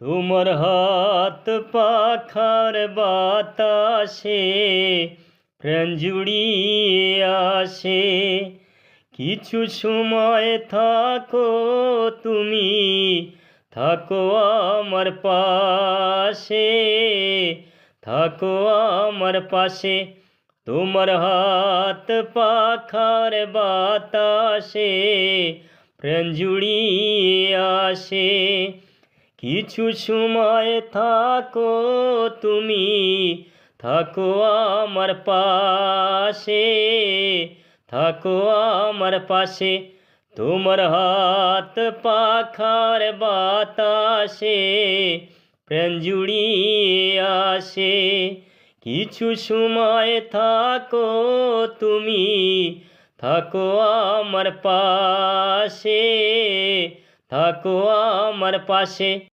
তোমার হাত পাখার বাতাসে প্রাণ জুড়িয়ে আসে। কিছু সময় থাকো তুমি, থাকো আমার পাশে, থাকো আমার পাশে। তোমার হাত পাখার বাতাসে প্রাণ জুড়িয়ে আসে। কিছু সময় থাকো তুমি, থাকো আমার পাশে, থাকো আমার পাশে। তোমার হাত পাখার বাতাসে প্রাণ জুড়িয়ে আসে। কিছু সময় থাকো তুমি, থাকো আমার পাশে, থাকো আমার পাশে।